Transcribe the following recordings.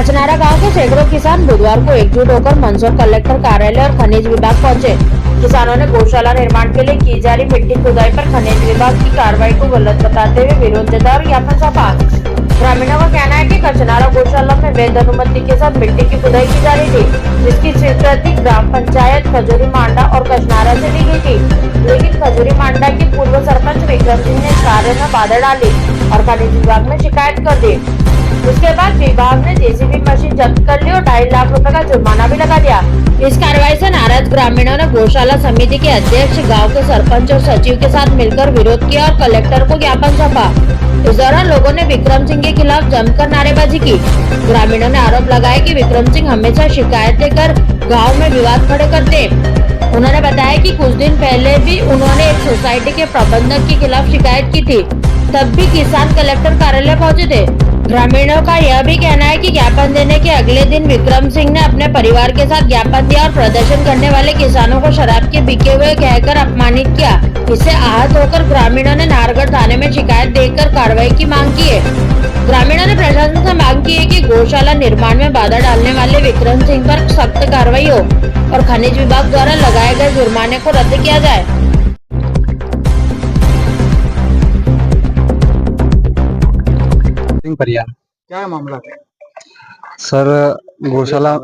कचनारा गांव के सैकड़ों किसान बुधवार को एकजुट होकर मंदसौर कलेक्टर कार्यालय और खनिज विभाग पहुंचे। किसानों ने गौशाला निर्माण के लिए की जा रही मिट्टी खुदाई पर खनिज विभाग की कार्रवाई को गलत बताते हुए विरोध जताया और ज्ञापन सौंपा। ग्रामीणों का कहना है कि कचनारा गौशाला में वैध अनुमति के साथ मिट्टी की खुदाई की जा रही थी, जिसकी स्वीकृति ग्राम पंचायत खजूरी मांडा और कचनारा से ली गई थी। लेकिन खजूरी मांडा के पूर्व सरपंच विक्रम सिंह ने इस कार्य में बाधा डाली और खनिज विभाग में शिकायत कर दी। उसके बाद विभाग ने जेसीबी मशीन जब्त कर ली और 2.5 लाख रुपए का जुर्माना भी लगा दिया। इस कार्रवाई से नाराज ग्रामीणों ने गौशाला समिति के अध्यक्ष, गांव के सरपंच और सचिव के साथ मिलकर विरोध किया और कलेक्टर को ज्ञापन सौंपा। इस दौरान लोगों ने विक्रम सिंह के खिलाफ जमकर नारेबाजी की। ग्रामीणों ने आरोप लगाया कि विक्रम सिंह हमेशा शिकायत लेकर गाँव में विवाद खड़े करते। उन्होंने बताया कि कुछ दिन पहले भी उन्होंने एक सोसाइटी के प्रबंधक के खिलाफ शिकायत की थी, तब भी किसान कलेक्टर कार्यालय पहुंचे थे। ग्रामीणों का यह भी कहना है कि ज्ञापन देने के अगले दिन विक्रम सिंह ने अपने परिवार के साथ ज्ञापन दिया और प्रदर्शन करने वाले किसानों को शराब के बिके हुए कहकर अपमानित किया। इससे आहत होकर ग्रामीणों ने नाहरगढ़ थाने में शिकायत देकर कार्रवाई की मांग की है। ग्रामीणों ने प्रशासन से मांग की है कि गौशाला निर्माण में बाधा डालने वाले विक्रम सिंह पर सख्त कार्रवाई हो और खनिज विभाग द्वारा लगाए गए जुर्माने को रद्द किया जाए। परियार क्या है मामला है? सर, गौशाला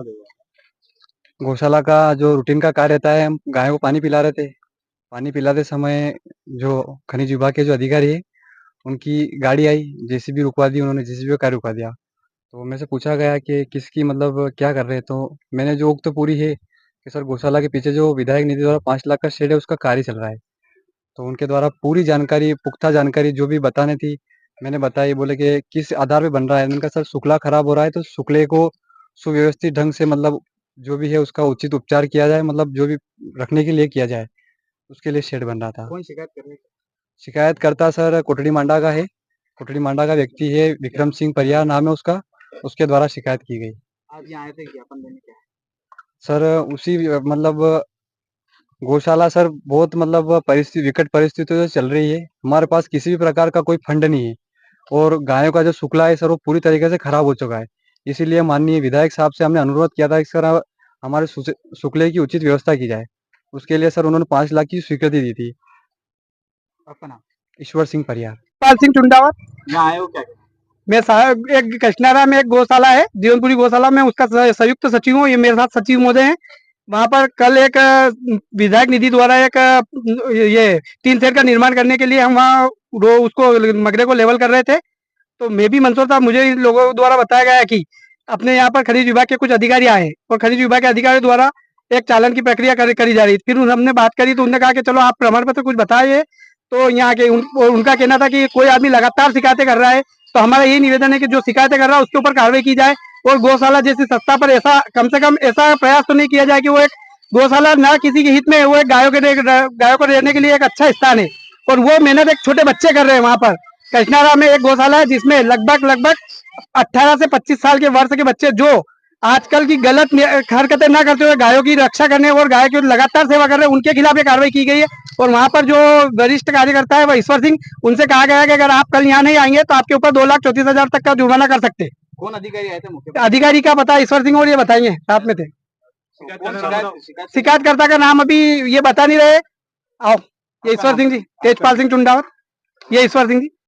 गौशाला का जो रूटीन का कार्य रहता है, हम गायों को पानी पिला रहे थे। पानी पिलाते समय जो खनिज विभाग के जो अधिकारी है, उनकी गाड़ी आई, जेसीबी रुकवा दी, उन्होंने जेसीबी का कार्य रुकवा दिया। तो मेरे से पूछा गया कि किसकी मतलब क्या कर रहे हैं, तो मैंने जो उक्त पूरी है कि सर गौशाला के पीछे जो विधायक निधि द्वारा 5 लाख का शेड है, उसका कार्य चल रहा है। तो उनके द्वारा पूरी जानकारी, पुख्ता जानकारी जो भी बतानी थी मैंने बताई। बोले कि किस आधार पे बन रहा है। मैंने कहा सर शुक्ला खराब हो रहा है, तो शुक्ले को सुव्यवस्थित ढंग से मतलब जो भी है उसका उचित उपचार किया जाए, मतलब जो भी रखने के लिए किया जाए, उसके लिए शेड बन रहा था। कौन शिकायत कर रहे हैं? शिकायतकर्ता सर कोटड़ी मांडा का है। कोटड़ी मांडा का व्यक्ति है, विक्रम सिंह परियार नाम है उसका, उसके द्वारा शिकायत की गई। आज यहाँ आए थे ज्ञापन देने, क्या है? सर उसी मतलब गौशाला सर बहुत मतलब विकट परिस्थितियों से चल रही है। हमारे पास किसी भी प्रकार का कोई फंड नहीं है और गायों का जो शुक्ला है सर वो पूरी तरीके से खराब हो चुका है। इसीलिए माननीय विधायक साहब से हमने अनुरोध किया था कि सर हमारे शुक्ले की उचित व्यवस्था की जाए। उसके लिए सर उन्होंने 5 लाख की स्वीकृति दी थी। आपका नाम? ईश्वर सिंह परियार। पाल सिंह टुंडावत। यहाँ आए हो क्या? मैं साहब एक कचनारा में एक गौशाला है, जीवनपुरी गौशाला में उसका संयुक्त सचिव हूँ। ये मेरे साथ सचिव महोदय हैं। वहाँ पर कल एक विधायक निधि द्वारा एक ये 3 शेड का निर्माण करने के लिए हम वहाँ उसको मगरे को लेवल कर रहे थे। तो मैं भी मंदसौर था, मुझे इन लोगों द्वारा बताया गया कि अपने यहाँ पर खनिज विभाग के कुछ अधिकारी आए और खनिज विभाग के अधिकारी द्वारा एक चालन की प्रक्रिया करी जा रही थी। फिर हमने बात करी तो उन्होंने कहा कि चलो आप प्रमाण पत्र कुछ बताइए। तो यहाँ के उनका कहना था कि कोई आदमी लगातार शिकायतें कर रहा है, तो हमारा यही निवेदन है कि जो शिकायतें कर रहा है उसके ऊपर कार्रवाई की जाए और गौशाला जैसी सत्ता पर ऐसा कम से कम ऐसा प्रयास तो नहीं किया जाए कि वो एक गौशाला ना किसी के हित में, वो एक गायों को रहने के लिए एक अच्छा स्थान है और वो मेहनत एक छोटे बच्चे कर रहे हैं। वहाँ पर कचनारा में एक गौशाला है जिसमें लगभग 18 से 25 साल के वर्ष के बच्चे जो आजकल की गलत हरकतें ना करते हुए गायों की रक्षा करने और गाय की लगातार सेवा कर रहे हैं, उनके खिलाफ ये कार्रवाई की गई है। और वहाँ पर जो वरिष्ठ कार्यकर्ता है वह ईश्वर सिंह, उनसे कहा गया है कि अगर आप कल यहाँ नहीं आएंगे तो आपके ऊपर 2,34,000 तक का जुर्माना कर सकते हैं। कौन अधिकारी आए थे? मुख्य अधिकारी का पता ईश्वर सिंह और ये बताएंगे, साथ में थे। शिकायतकर्ता का नाम अभी ये बता नहीं रहे। आओ, ये ईश्वर सिंह जी, तेजपाल सिंह टुंडावत, ये ईश्वर सिंह जी।